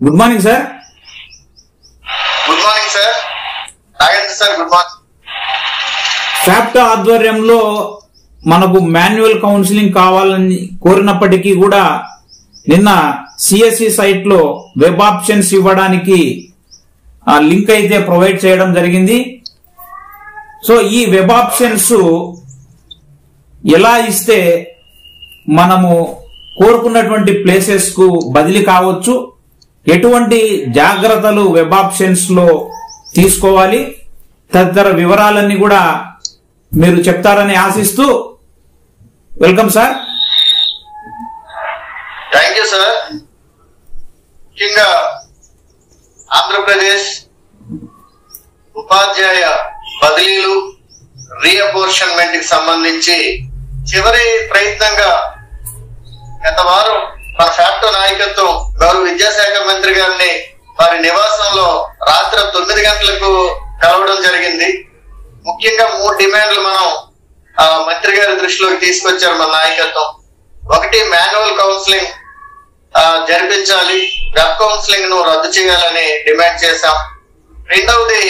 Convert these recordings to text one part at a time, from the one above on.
Good morning sir. Good morning sir. Nagendra sir, good morning. ఫ్యాప్టా ఆధ్వర్యంలో మనకు మాన్యువల్ కౌన్సిలింగ్ కావాలని కోరినప్పటికీ కూడా నిన్న సిఎస్సి సైట్ లో వెబ్ ఆప్షన్స్ ఇవ్వడానికి ఆ లింక్ అయితే ప్రొవైడ్ చేయడం జరిగింది. సో ఈ వెబ్ ఆప్షన్స్ ఎలా ఇస్తే మనము కోరుకున్నటువంటి ప్లేసెస్ కు బదిలీ కావచ్చు, ఎటువంటి జాగ్రత్తలు వెబ్ ఆప్షన్స్ లో తీసుకోవాలి, తదితర వివరాలన్నీ కూడా మీరు చెప్తారని ఆశిస్తూ welcome sir. Thank you sir. ముఖ్యంగా ఆంధ్రప్రదేశ్ ఉపాధ్యాయ బదిలీలు రీఅపోర్షన్మెంట్ కి సంబంధించి చివరి ప్రయత్నంగా గత వారం మన ఫ్యాప్టో నాయకత్వం గౌరవ విద్యాశాఖ మంత్రి గారిని వారి నివాసంలో రాత్రి 9 గంటలకు కలవడం జరిగింది. ముఖ్యంగా 3 డిమాండ్లు మనం మంత్రి గారి దృష్టిలోకి తీసుకొచ్చారు మన నాయకత్వం. ఒకటి, మాన్యువల్ కౌన్సిలింగ్ జరిపించాలి, వెబ్ కౌన్సిలింగ్ ను రద్దు చేయాలని డిమాండ్ చేశాం. రెండవది,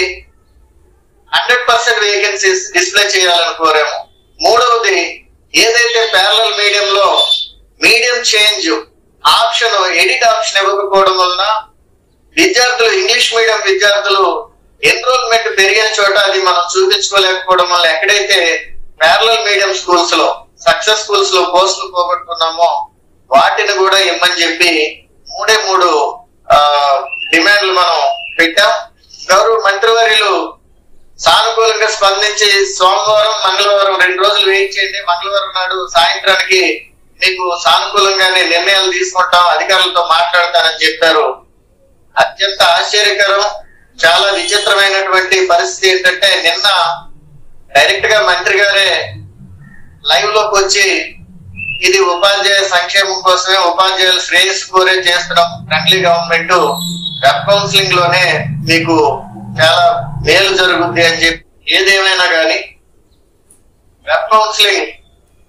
100% వేకెన్సీస్ డిస్ప్లే చేయాలని కోరాము. మూడవది, ఏదైతే ప్యారలల్ మీడియంలో medium change option, edit option ఇవ్వకపోవడం వలన విద్యార్థులు, ఇంగ్లీష్ మీడియం విద్యార్థులు ఎన్రోల్మెంట్ పెరిగిన చోట అది మనం చూపించుకోలేకపోవడం వల్ల ఎక్కడైతే ప్యారలల్ మీడియం స్కూల్స్ లో, సక్సెస్ స్కూల్స్ లో పోస్టులు పోగొట్టుకున్నామో వాటిని కూడా ఇమ్మని చెప్పి 3 డిమాండ్లు మనం పెట్టాం. గౌరవ మంత్రివర్యులు సానుకూలంగా స్పందించి సోమవారం, మంగళవారం 2 రోజులు వెయిట్ చేయండి, మంగళవారం నాడు సాయంత్రానికి మీకు సానుకూలంగానే నిర్ణయాలు తీసుకుంటాం, అధికారులతో మాట్లాడతానని చెప్పారు. అత్యంత ఆశ్చర్యకరం, చాలా విచిత్రమైనటువంటి పరిస్థితి ఏంటంటే, నిన్న డైరెక్ట్ గా మంత్రి గారే లైవ్ లోకి వచ్చి ఇది ఉపాధ్యాయ సంక్షేమం కోసమే, ఉపాధ్యాయుల శ్రేయస్సు కోరే చేస్తున్నాం ఫ్రెండ్లీ గవర్నమెంట్, వెబ్ కౌన్సిలింగ్ లోనే మీకు చాలా మేలు జరుగుద్ది అని చెప్పి. ఏదేమైనా కానీ వెబ్ కౌన్సిలింగ్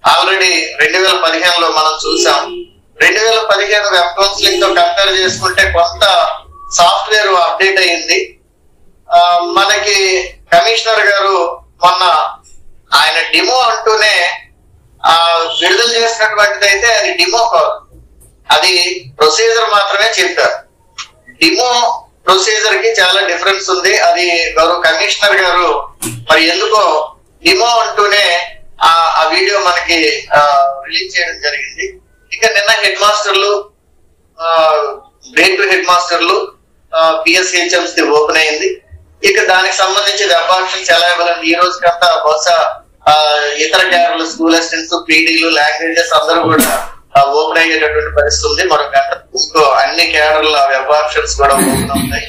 ఆల్రెడీ 2015లో మనం చూసాం. 2015 వెబ్ కౌన్సిలింగ్ తో కంపేర్ చేసుకుంటే కొంత సాఫ్ట్వేర్ అప్డేట్ అయ్యింది. మనకి కమిషనర్ గారు మొన్న ఆయన డిమో అంటూనే విడుదల చేసినటువంటిది అయితే అది డిమో కాదు, అది ప్రొసీజర్ మాత్రమే చెప్పారు. డిమో ప్రొసీజర్ కి చాలా డిఫరెన్స్ ఉంది. అది గౌరవ కమిషనర్ గారు మరి ఎందుకో డిమో అంటూనే ఆ వీడియో మనకి రిలీజ్ చేయడం జరిగింది. ఇక నిన్న హెడ్ మాస్టర్లు, గ్రేడ్ 2 హెడ్ మాస్టర్లు PSHMs ఓపెన్ అయింది. ఇక దానికి సంబంధించి వెబ్ ఆప్షన్స్ ఎలా ఇవ్వాలని ఈ రోజుకంతా బహుశా ఇతర క్యాడర్లు, స్కూల్ అసిస్టెంట్స్, పీడీలు, లాంగ్వేజెస్ అందరూ కూడా ఓపెన్ అయ్యేటటువంటి పరిస్థితి ఉంది. మరో గంట అన్ని క్యాడర్ల వెబ్ ఆప్షన్స్ కూడా ఓపెన్ అవుతాయి.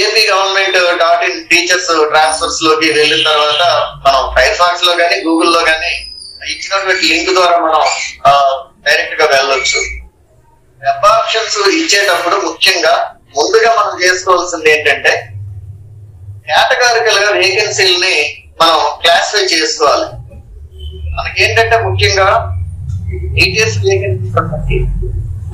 ఏపీ గవర్నమెంట్.in టీచర్స్ ట్రాన్స్ఫర్స్ లోకి వెళ్ళిన తర్వాత మనం ఫైర్ ఫాక్స్ లో కానీ, గూగుల్లో కానీ ఇచ్చినటువంటి లింక్ ద్వారా మనం డైరెక్ట్ గా వెళ్ళొచ్చు. వెబ్ ఆప్షన్స్ ఇచ్చేటప్పుడు ముఖ్యంగా ముందుగా మనం చేసుకోవాల్సింది ఏంటంటే, కేటగారికల్ గా వేకెన్సీలని మనం క్లాసిఫై చేసుకోవాలి. మనకేంటంటే ముఖ్యంగా ETS వేకెన్సీస్ ఉంటాయి,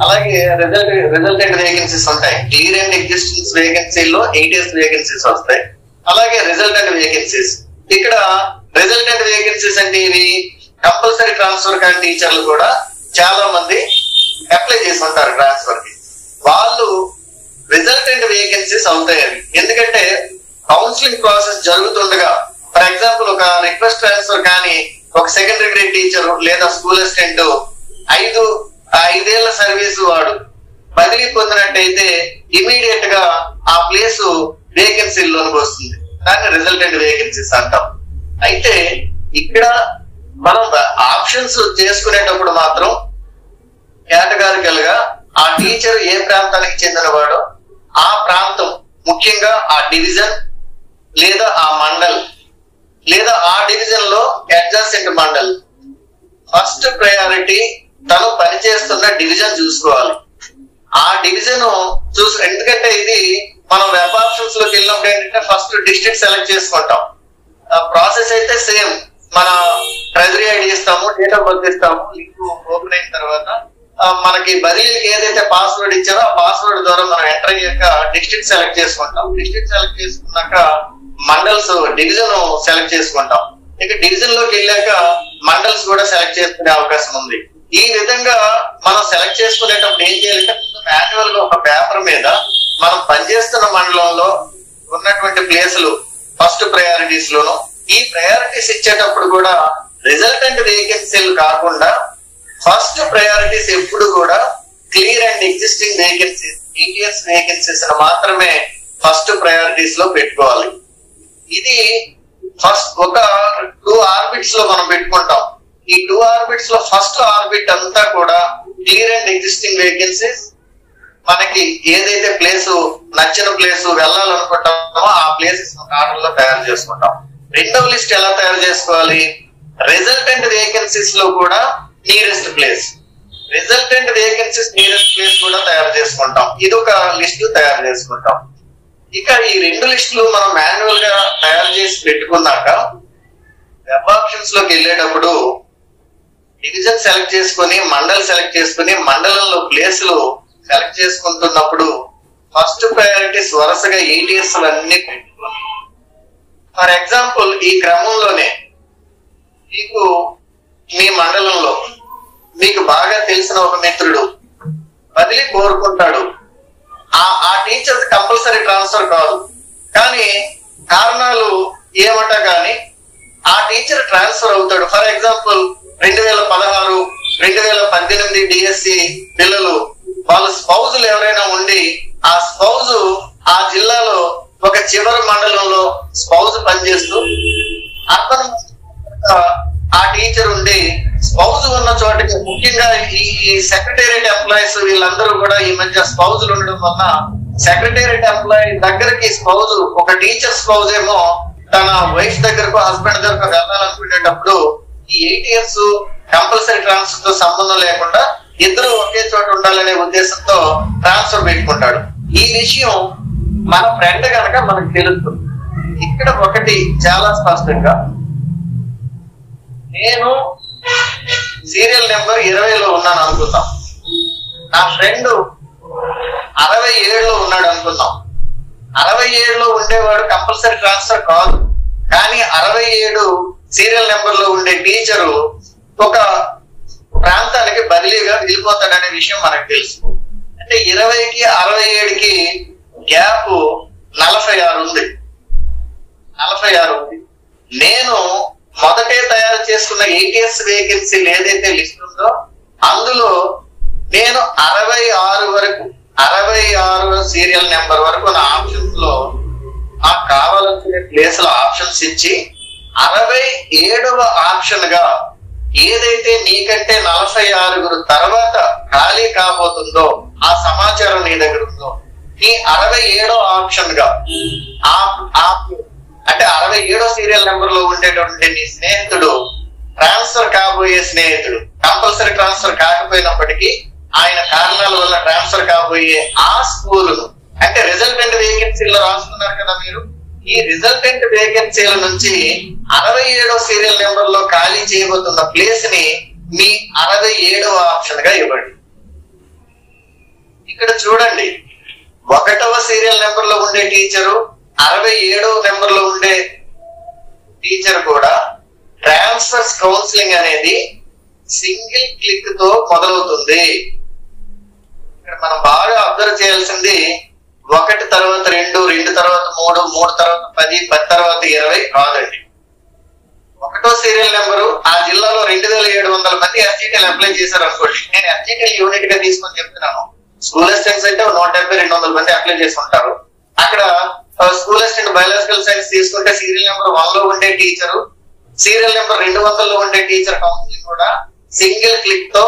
అలాగే రిజల్టెంట్ వేకెన్సీస్ ఉంటాయి. క్లియర్ అండ్ ఎగ్జిస్టెన్స్ వేకెన్సీలో ETS వేకెన్సీస్ వస్తాయి, అలాగే రిజల్టెంట్ వేకెన్సీస్. ఇక్కడ రిజల్టెంట్ వేకెన్సీస్ అంటే ఇవి కంపల్సరీ ట్రాన్స్ఫర్ కానీ టీచర్లు కూడా చాలా మంది అప్లై చేసి ఉంటారు ట్రాన్స్ఫర్ కి. వాళ్ళు రిజల్టెంట్ వేకెన్సీస్ అవుతాయి అవి. ఎందుకంటే కౌన్సిలింగ్ ప్రాసెస్ జరుగుతుండగా, ఫర్ ఎగ్జాంపుల్ ఒక రిక్వెస్ట్ ట్రాన్స్ఫర్ కానీ ఒక సెకండరీ గ్రేడ్ టీచర్ లేదా స్కూల్ అసిస్టెంట్ 5 ఏళ్ల సర్వీసు వాడు బదిలీ పొందినట్టయితే ఇమీడియట్ గా ఆ ప్లేస్ వేకెన్సీలోకి వస్తుంది. దాన్ని రిజల్టెంట్ వేకెన్సీస్ అంటాం. అయితే ఇక్కడ మనం ఆప్షన్స్ చేసుకునేటప్పుడు మాత్రం కేటగారికల్ గా ఆ టీచర్ ఏ ప్రాంతానికి చెందినవాడో ఆ ప్రాంతం, ముఖ్యంగా ఆ డివిజన్ లేదా ఆ మండల్ లేదా ఆ డివిజన్ లో అడ్జసెంట్ మండల్, ఫస్ట్ ప్రయారిటీ తను పనిచేస్తున్న డివిజన్ చూసుకోవాలి. ఆ డివిజన్ ఎందుకంటే ఇది మనం వెబ్ ఆప్షన్స్ లోకి వెళ్ళినప్పుడు ఏంటంటే ఫస్ట్ డిస్ట్రిక్ట్ సెలెక్ట్ చేసుకుంటాం. ప్రాసెస్ అయితే సేమ్, మన ట్రెజరీ ఐడి ఇస్తాము, డేట్ ఆఫ్ బర్త్ ఇస్తాము, లింక్ ఓపెన్ అయిన తర్వాత మనకి బదిలీకి ఏదైతే పాస్వర్డ్ ఇచ్చారో ఆ పాస్వర్డ్ ద్వారా మనం ఎంటర్ అయ్యాక డిస్ట్రిక్ట్ సెలెక్ట్ చేసుకుంటాం. డిస్ట్రిక్ట్ సెలెక్ట్ చేసుకున్నాక మండల్స్ డివిజన్ సెలెక్ట్ చేసుకుంటాం. ఇక డివిజన్ లోకి వెళ్ళాక మండల్స్ కూడా సెలెక్ట్ చేసుకునే అవకాశం ఉంది. ఈ విధంగా మనం సెలెక్ట్ చేసుకునేటప్పుడు ఏం చేయాలంటే మాన్యువల్ గా ఒక పేపర్ మీద మనం పనిచేస్తున్న మండలంలో ఉన్నటువంటి ప్లేసులు ఫస్ట్ ప్రయారిటీస్ లోను, ఈ ప్రయారిటీస్ ఇచ్చేటప్పుడు కూడా రిజల్టెంట్ వేకెన్సీలు కాకుండా ఫస్ట్ ప్రయారిటీస్ ఎప్పుడు కూడా clear and existing vacancies, ETS vacancies మాత్రమే ఫస్ట్ ప్రయారిటీస్ లో పెట్టుకోవాలి. ఇది ఫస్ట్ ఒక 2 ఆర్బిట్స్ లో మనం పెట్టుకుంటాం. ఈ 2 ఆర్బిట్స్ లో ఫస్ట్ ఆర్బిట్ అంతా కూడా క్లియర్ అండ్ ఎగ్జిస్టింగ్ వేకెన్సీస్, మనకి ఏదైతే ప్లేసు నచ్చిన ప్లేసు వెళ్ళాలనుకుంటామో ఆ ప్లేసెస్ ఆర్డర్ లో తయారు చేసుకుంటాం. రెండవ లిస్ట్ ఎలా తయారు చేసుకోవాలి? రిజల్టెంట్ వేకెన్సీస్ లో కూడా nearest place, resultant vacancies nearest place కూడా తయారు చేసుకుంటాం. ఇది ఒక లిస్ట్ తయారు చేసుకుంటాం. ఇక ఈ 2 లిస్టులు మనం మాన్యువల్ గా తయారు చేసి పెట్టుకున్నాక వెబ్ ఆప్షన్స్ లోకి వెళ్ళేటప్పుడు డివిజన్ సెలెక్ట్ చేసుకుని మండల్ సెలెక్ట్ చేసుకుని మండలంలో ప్లేసులు సెలెక్ట్ చేసుకుంటున్నప్పుడు ఫస్ట్ ప్రయారిటీస్ వరుసగా ETS అన్ని పెట్టుకుని, ఫర్ ఎగ్జాంపుల్ ఈ క్రమంలోనే మీకు మీ మండలంలో మీకు బాగా తెలిసిన ఒక మిత్రుడు బదిలీ కోరుకుంటాడు. ఆ టీచర్ కంపల్సరీ ట్రాన్స్ఫర్ కాదు, కానీ కారణాలు ఏమంటా కానీ ఆ టీచర్ ట్రాన్స్ఫర్ అవుతాడు. ఫర్ ఎగ్జాంపుల్ 2016, 2018 డిఎస్సి పిల్లలు వాళ్ళ స్పౌజులు ఎవరైనా ఉండి ఆ స్పౌజ్ ఆ జిల్లాలో ఒక చివరి మండలంలో స్పౌజ్ పనిచేస్తూ అతను ఆ టీచర్ ఉండి స్పౌజ్ ఉన్న చోటకి, ముఖ్యంగా ఈ సెక్రటేరియట్ ఎంప్లాయీస్ వీళ్ళందరూ కూడా ఈ మధ్య స్పౌజులు ఉండడం వల్ల సెక్రటేరియట్ ఎంప్లాయీ దగ్గరకి స్పౌజ్, ఒక టీచర్ స్పౌజ్ ఏమో తన వైఫ్ దగ్గరకు హస్బెండ్ దగ్గరకు వెళ్ళాలనుకునేటప్పుడు ఈ 8 years కంపల్సరీ ట్రాన్స్ఫర్ తో సంబంధం లేకుండా ఇద్దరు ఒకే చోట ఉండాలనే ఉద్దేశంతో ట్రాన్స్ఫర్ పెట్టుకుంటాడు. ఈ విషయం మన ఫ్రెండ్ కనుక మనకు తెలుస్తుంది. ఇక్కడ ఒకటి చాలా స్పష్టంగా, నేను సీరియల్ నెంబర్ 20లో ఉన్నాను అనుకుందాం, నా ఫ్రెండ్ 67లో ఉన్నాడు అనుకుందాం. 67లో ఉండేవాడు కంపల్సరీ ట్రాన్స్ఫర్ కాదు, కానీ 67 సీరియల్ నెంబర్ లో ఉండే టీచరు ఒక ప్రాంతానికి బదిలీగా వెళ్ళిపోతాడనే విషయం మనకు తెలుసు. అంటే 20కి 67కి గ్యాప్ 46 ఉంది. 46 ఉంది. నేను మొదటే తయారు చేసుకున్న ETS వేకెన్సీలు ఏదైతే లిస్ట్ ఉందో అందులో నేను 66 వరకు, 66 సీరియల్ నెంబర్ వరకు నా ఆప్షన్స్ లో నాకు కావాలనుకునే ప్లేస్ లో ఆప్షన్స్ ఇచ్చి 67వ ఆప్షన్ గా ఏదైతే నీకంటే 46 తర్వాత ఖాళీ కాబోతుందో ఆ సమాచారం నీ దగ్గర ఉందో, నీ 67వ ఆప్షన్ గా అంటే 67వ సీరియల్ నెంబర్ లో ఉండేటువంటి నీ స్నేహితుడు ట్రాన్స్ఫర్ కాబోయే స్నేహితుడు, కంపల్సరీ ట్రాన్స్ఫర్ కాకపోయినప్పటికీ ఆయన కారణాల వల్ల ట్రాన్స్ఫర్ కాబోయే ఆ స్కూలును, అంటే రిజల్టెంట్ వేకెన్సీలో రాస్తున్నారు కదా మీరు, ఈ రిజల్టెంట్ వేకెన్సీల నుంచి 67వ సీరియల్ నెంబర్ లో ఖాళీ చేయబోతున్న ప్లేస్ ని మీ 67వ ఆప్షన్ గా ఇవ్వండి. ఇక్కడ చూడండి, 1వ సీరియల్ నెంబర్ లో ఉండే టీచరు 67వ నెంబర్ లో ఉండే టీచర్ కూడా ట్రాన్స్ఫర్స్ కౌన్సిలింగ్ అనేది సింగిల్ క్లిక్ తో మొదలవుతుంది. ఇక్కడ మనం బాగా అబ్జర్వ్ చేయాల్సింది 1 తర్వాత 2, 2 తర్వాత 3, 3 తర్వాత 10, 10 తర్వాత 20 కాదండి. 1వ సీరియల్ నెంబరు ఆ జిల్లాలో 2700 మంది FGTL అప్లై చేశారు అనుకోండి. నేను FGTL యూనిట్ గా తీసుకొని చెప్తున్నాను. స్కూల్ అసిస్టెంట్స్ అయితే 170-200 మంది అప్లై చేసి ఉంటారు. అక్కడ స్కూల్ అసిస్టెంట్ బయాలజికల్ సైన్స్ తీసుకుంటే సీరియల్ నెంబర్ 1 లో ఉండే టీచరు, సీరియల్ నెంబర్ 200 లో ఉండే టీచర్ కౌన్సిలింగ్ కూడా సింగిల్ క్లిక్ తో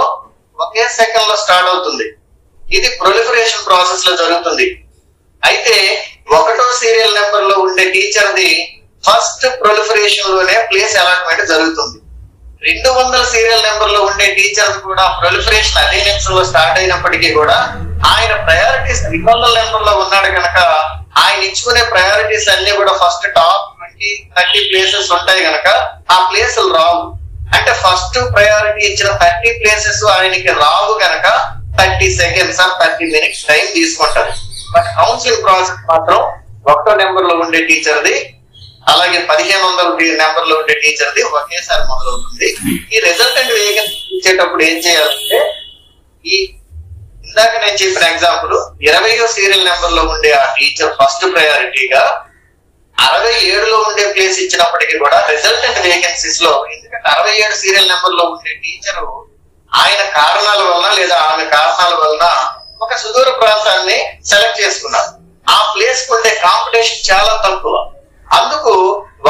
ఒకే సెకండ్ లో స్టార్ట్ అవుతుంది. ఇది ప్రొలిఫరేషన్ ప్రాసెస్ లో జరుగుతుంది. అయితే 1వ సీరియల్ నెంబర్ లో ఉండే టీచర్ ది ఫస్ట్ ప్రొలిఫరేషన్ లోనే ప్లేస్ అలాట్మెంట్ జరుగుతుంది. 200 సీరియల్ నెంబర్ లో ఉండే టీచర్ కూడా ప్రొలిఫరేషన్ అదే నిమిషం లో స్టార్ట్ అయినప్పటికీ కూడా ఆయన ప్రయారిటీస్ 200 నెంబర్ లో ఉన్నాడు కనుక ఆయన ఇచ్చుకునే ప్రయారిటీస్ అన్ని కూడా ఫస్ట్ టాప్ 20-30 ప్లేసెస్ ఉంటాయి కనుక ఆ ప్లేసులు రావు. అంటే ఫస్ట్ ప్రయారిటీ ఇచ్చిన 30 ప్లేసెస్ ఆయనకి రావు గనక 30 సెకండ్స్ ఆర్ 30 మినిట్స్ టైం తీసుకుంటారు. బట్ కౌన్సిలింగ్ ప్రాసెస్ మాత్రం 1వ నెంబర్ లో ఉండే టీచర్ది అలాగే 1500 నెంబర్ లో ఉండే టీచర్ది ఒకేసారి మొదలవుతుంది. ఈ రిజల్టెంట్ వేకెన్సీ ఇచ్చేటప్పుడు ఏం చేయాలంటే ఈ ఇందాక నేను చెప్పిన ఎగ్జాంపుల్ 20వ సీరియల్ నెంబర్ లో ఉండే ఆ టీచర్ ఫస్ట్ ప్రయారిటీగా 67లో ఉండే ప్లేస్ ఇచ్చినప్పటికీ కూడా రిజల్టెంట్ వేకెన్సీస్ లో, ఎందుకంటే 67 సీరియల్ నెంబర్ లో ఉండే టీచరు ఆయన కారణాల వలన లేదా ఆమె కారణాల వలన ఒక సుదూర ప్రాంతాన్ని సెలెక్ట్ చేసుకున్నారు. ఆ ప్లేస్ కు ఉండే కాంపిటీషన్ చాలా తక్కువ. అందుకు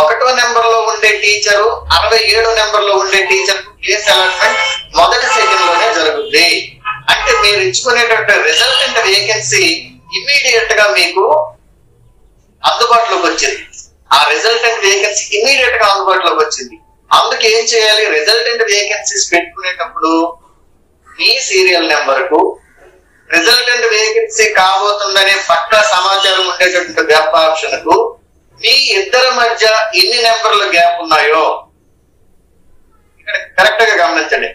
1వ నెంబర్ లో ఉండే టీచరు 67 నెంబర్ లో ఉండే టీచర్ కు ప్లేస్ అలాట్మెంట్ మొదటి సెకండ్ లోనే జరుగుతుంది. అంటే మీరు ఇచ్చుకునేటువంటి రిజల్టెంట్ వేకెన్సీ ఇమ్మీడియట్ గా మీకు అందుబాటులోకి వచ్చింది. ఆ రిజల్టెంట్ వేకెన్సీ ఇమ్మీడియట్ గా అందుబాటులోకి వచ్చింది. అందుకు ఏం చేయాలి, రిజల్టెంట్ వేకెన్సీస్ పెట్టుకునేటప్పుడు మీ సీరియల్ నెంబర్ కు రిజల్టెంట్ వేకెన్సీ కాబోతుందనే పక్కా సమాచారం ఉండేటటువంటి వెబ్ ఆప్షన్ కు మీ ఇద్దరి మధ్య ఎన్ని నెంబర్ల గ్యాప్ ఉన్నాయో ఇక్కడ కరెక్ట్ గా గమనించండి.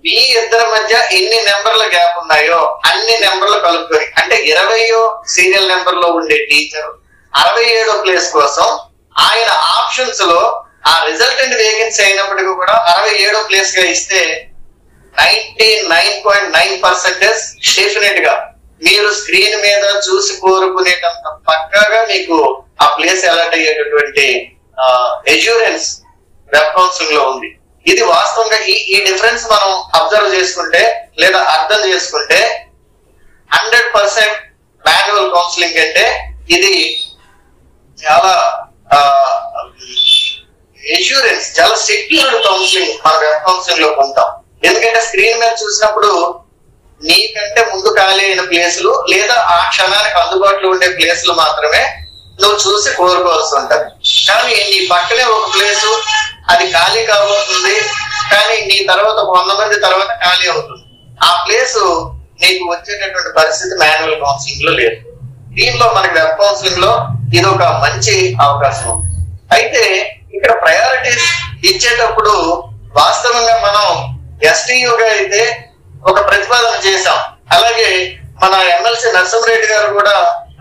మీ ఇద్దరి మధ్య ఎన్ని నెంబర్ల గ్యాప్ ఉన్నాయో అన్ని నెంబర్లు కలుపుకొని, అంటే 20వ సీరియల్ నెంబర్ లో ఉండే టీచర్ 67వ ప్లేస్ కోసం ఆయన ఆప్షన్స్ లో ఆ రిజల్టెంట్ వేకెన్సీ అయినప్పటికీ కూడా 67వ ప్లేస్ గా ఇస్తే 99.9% డెఫినెట్ గా మీరు స్క్రీన్ మీద చూసి కోరుకునేటంత పక్కాగా మీకు ఆ ప్లేస్ అలాట్ అయ్యేటటువంటి ఎష్యూరెన్స్ వెబ్ కౌన్సిలింగ్ లో ఉంది. ఇది వాస్తవంగా ఈ డిఫరెన్స్ మనం అబ్జర్వ్ చేసుకుంటే లేదా అర్థం చేసుకుంటే 100% మాన్యువల్ కౌన్సిలింగ్ అంటే ఇది చాలా ఎష్యూరెన్స్, చాలా సెక్యూర్డ్ కౌన్సిలింగ్ మన వెబ్ కౌన్సిలింగ్ లో పొందుతాం. ఎందుకంటే స్క్రీన్ మీద చూసినప్పుడు నీకంటే ముందు ఖాళీ అయిన ప్లేసులు లేదా ఆ క్షణానికి అందుబాటులో ఉండే ప్లేసులు మాత్రమే నువ్వు చూసి కోరుకోవాల్సి ఉంటది. కానీ నీ పక్కనే ఒక ప్లేసు అది ఖాళీ కాబోతుంది, కానీ నీ తర్వాత 100 మంది తర్వాత ఖాళీ అవుతుంది. ఆ ప్లేసు నీకు వచ్చేటటువంటి పరిస్థితి మాన్యువల్ కౌన్సిలింగ్ లో లేదు. దీనిలో మనకి వెబ్ కౌన్సిలింగ్ లో ఇది ఒక మంచి అవకాశం. అయితే ఇక్కడ ప్రయారిటీస్ ఇచ్చేటప్పుడు వాస్తవంగా మనం ఎస్టీయూగా అయితే ఒక ప్రతిపాదన చేశాం. అలాగే మన ఎమ్మెల్సీ నరసింహారెడ్డి గారు కూడా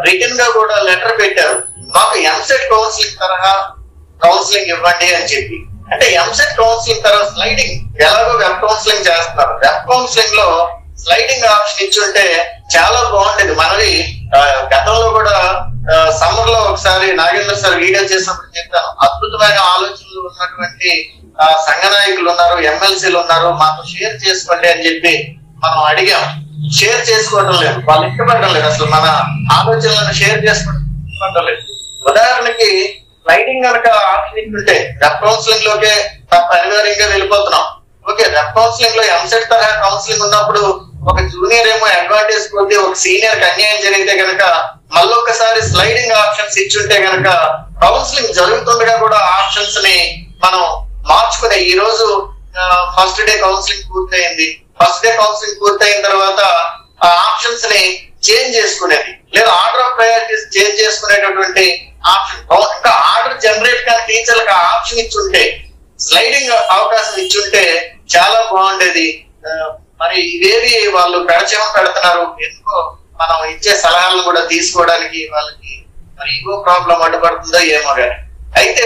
రిటర్న్ గా కూడా లెటర్ పెట్టారు, మాకు ఎంసెట్ కౌన్సిలింగ్ తరహా కౌన్సిలింగ్ ఇవ్వండి అని చెప్పి. అంటే ఎంసెట్ కౌన్సిలింగ్ తర్వాత స్లైడింగ్ ఎలాగో వెబ్ కౌన్సిలింగ్ చేస్తున్నారు, వెబ్ కౌన్సిలింగ్ లో స్లైడింగ్ ఆప్షన్ ఇచ్చుంటే చాలా బాగుండేది. మనది గతంలో కూడా సమ్మర్ లో ఒకసారి నాగేంద్ర సార్ వీడియో చేసినప్పుడు చెప్పాను, అద్భుతమైన ఆలోచనలు ఉన్నటువంటి సంఘ నాయకులు ఉన్నారు, ఎమ్మెల్సీలు ఉన్నారు, మాకు షేర్ చేసుకోండి అని చెప్పి మనం అడిగాం. షేర్ చేసుకోవడం లేదు, వాళ్ళు ఇష్టపడడం లేదు, అసలు మన ఆలోచనలను షేర్ చేసుకోవడం లేదు. ఉదాహరణకి స్లైడింగ్ కనుక ఆప్షన్ ఇస్తుంటే వెబ్ కౌన్సిలింగ్ లోకే అనివార్యంగా వెళ్ళిపోతున్నాం. ఓకే, వెబ్ కౌన్సిలింగ్ లో ఎంసెట్ తరహా కౌన్సిలింగ్ ఉన్నప్పుడు ఒక జూనియర్ ఏమో అడ్వాంటేజ్ కొద్ది ఒక సీనియర్ కి అన్యాయం జరిగితే గనక మళ్ళొక్కసారి స్లైడింగ్ ఆప్షన్స్ ఇచ్చుంటే గనక కౌన్సిలింగ్ జరుగుతుండగా కూడా ఆప్షన్స్ ని మనం మార్చుకునే, ఈ రోజు ఫస్ట్ డే కౌన్సిలింగ్ పూర్తయింది, ఫస్ట్ డే కౌన్సిలింగ్ పూర్తయిన తర్వాత ఆ ఆప్షన్స్ ని చేంజ్ చేసుకునేది, లేదా ఆర్డర్ ఆఫ్ ప్రయారిటీస్ చేంజ్ చేసుకునేటటువంటి ఆప్షన్. ఇంకా ఆర్డర్ జనరేట్ కానీ టీచర్లకు ఆ ఆప్షన్ ఇచ్చుంటే, స్లైడింగ్ అవకాశం ఇచ్చుంటే చాలా బాగుండేది. మరి ఇవేవి వాళ్ళు పెడచెమ పెడుతున్నారు, ఎందుకో మనం ఇచ్చే సలహాలను కూడా తీసుకోవడానికి వాళ్ళకి మరి ఈగో ప్రాబ్లం అడ్డుపడుతుందో ఏమో కానీ. అయితే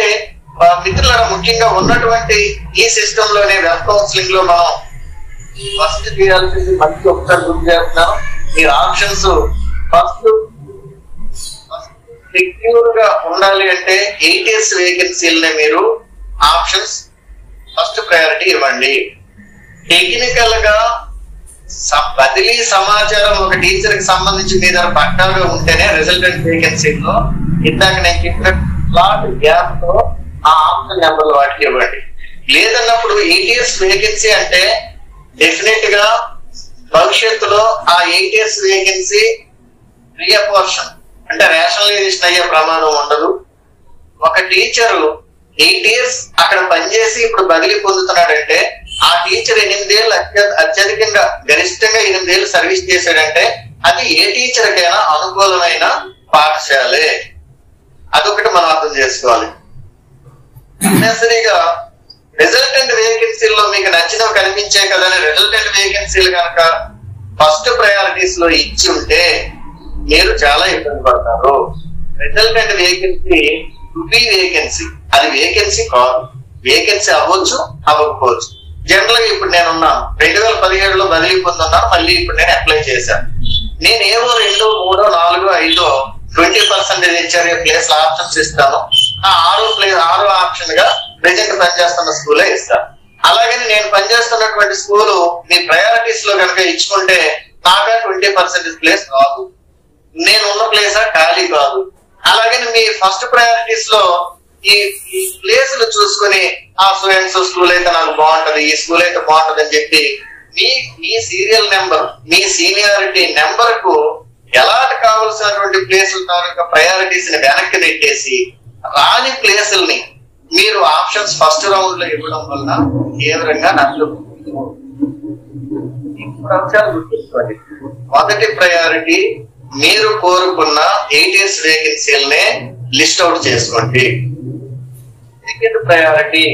మిత్రులారా, ముఖ్యంగా ఉన్నటువంటి ఈ సిస్టమ్ లోనే వెబ్ కౌన్సిలింగ్ లో మనం ఫస్ట్ చేయాల్సింది మంచి ఒకసారి గుర్తు చేస్తున్నాం, మీ ఆప్షన్స్ ఫస్ట్ సెక్యూర్ గా ఉండాలి అంటే 8 years వేకెన్సీలనే మీరు ఆప్షన్స్ ఫస్ట్ ప్రయారిటీ ఇవ్వండి. టెక్నికల్ గా బదిలీ సమాచారం ఒక టీచర్ కి సంబంధించి మీ దగ్గర పక్కాగా ఉంటేనే రిజల్టెంట్ వేకెన్సీలో ఇందాక నేను చెప్పిన స్లాట్ గ్యాప్ తో ఆ ఆప్షన్ నెంబర్లు వాటికి ఇవ్వండి. లేదన్నప్పుడు 8 years వేకెన్సీ అంటే డెఫినెట్ గా భవిష్యత్తులో ఆ 8 years వేకెన్సీ రీఅపోర్షన్ అంటే రేషనలైజేషన్ అయ్యే ప్రమాదం ఉండదు. ఒక టీచరు 8 years అక్కడ పనిచేసి ఇప్పుడు బదిలీ పొందుతున్నాడంటే ఆ టీచర్ 8 ఏళ్ళు అత్యధికంగా గరిష్టంగా 8 ఏళ్ళు సర్వీస్ చేశాడంటే అది ఏ టీచర్ కైనా అనుకూలమైన పాఠశాలే. అదొకటి మనం అర్థం చేసుకోవాలి. నెసరీగా రిజల్టెంట్ వేకెన్సీల్లో మీకు నచ్చినవి కనిపించే కదని రిజల్టెంట్ వేకెన్సీలు కనుక ఫస్ట్ ప్రయారిటీస్ లో ఇచ్చి ఉంటే మీరు చాలా ఇబ్బంది పడతారు. Resultant vacancy to be vacancy, అది వేకెన్సీ కాదు. వేకెన్సీ అవ్వచ్చు, అవ్వకపోవచ్చు. జనరల్ గా ఇప్పుడు నేనున్నాను, 2017లో బదిలీ పొందున్నాను, మళ్ళీ ఇప్పుడు నేను అప్లై చేశాను. నేను ఏవో 2, 3, 4, 5 20% ఇచ్చారు ప్లేస్ ఆప్షన్స్ ఇస్తాను. ఆ 6 ఆప్షన్ గా ప్రెజెంట్ పనిచేస్తున్న స్కూలే ఇస్తాను. అలాగని నేను పనిచేస్తున్నటువంటి స్కూలు మీ ప్రయారిటీస్ లో కనుక ఇచ్చుకుంటే నాగా 20% ప్లేస్ రాదు, నేను ఉన్న ప్లేస్ ఖాళీ కాదు. అలాగని మీ ఫస్ట్ ప్రయారిటీస్ లో ఈ ప్లేసులు చూసుకుని ఆ స్టూడెంట్స్ స్కూల్ అయితే నాకు బాగుంటది, ఈ స్కూల్ అయితే బాగుంటది అని చెప్పి మీ సీరియల్ నెంబర్, మీ సీనియారిటీ నెంబర్ కు ఎలాంటి కావలసినటువంటి ప్లేసుల తాలూకా ప్రయారిటీస్ ని వెనక్కి నెట్టేసి రాని ప్లేసుల్ని మీరు ఆప్షన్స్ ఫస్ట్ రౌండ్ లో ఇవ్వడం వల్ల తీవ్రంగా నష్టపోతుంది. ఇప్పుడు అంశాలు గుర్తుంచుకోండి. మొదటి ప్రయారిటీ మీరు కోరుకున్న 8 years వేకెన్సీలనే లిస్ట్ అవుట్ చేసుకోండి. సెకండ్ ప్రయారిటీ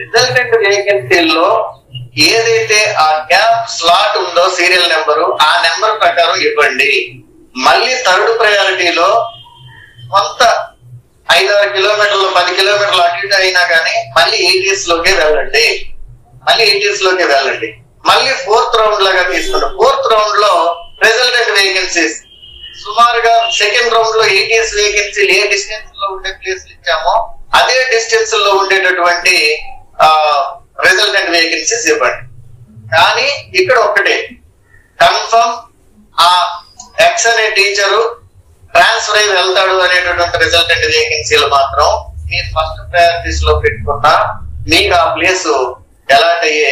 రిజల్టెంట్ వేకెన్సీల్లో ఏదైతే ఆ గ్యాప్ స్లాట్ ఉందో సీరియల్ నెంబరు, ఆ నెంబర్ ప్రకారం ఇవ్వండి. మళ్ళీ థర్డ్ ప్రయారిటీలో కొంత 5-6 కిలోమీటర్లు 10 కిలోమీటర్లు అటు ఇటు అయినా కానీ మళ్ళీ 8 years లోకే వెళ్ళండి. మళ్ళీ ఫోర్త్ రౌండ్ లాగా తీసుకోండి. ఫోర్త్ రౌండ్ లో రిజల్టెంట్ వేకెన్సీస్ సుమారుగా సెకండ్ రౌండ్ లో 8 years వేకెన్సీలు ఏ డిస్టెన్స్ లో ఉండే ప్లేస్లు ఇచ్చామో అదే డిస్టెన్స్ లో ఉండేటటువంటి రిజల్టెంట్ వేకెన్సీస్ ఇవ్వండి. కానీ ఇక్కడ ఒకటే కన్ఫర్మ్ ఆ ఎక్స్ అనే టీచరు ట్రాన్స్ఫర్ అయి వెళ్తాడు అనేటటువంటి రిజల్టెంట్ వేకెన్సీలు మాత్రం మీరు ఫస్ట్ ప్రయారిటీస్ లో పెట్టుకున్నా మీకు ఆ ప్లేస్ అలాట్ అయ్యే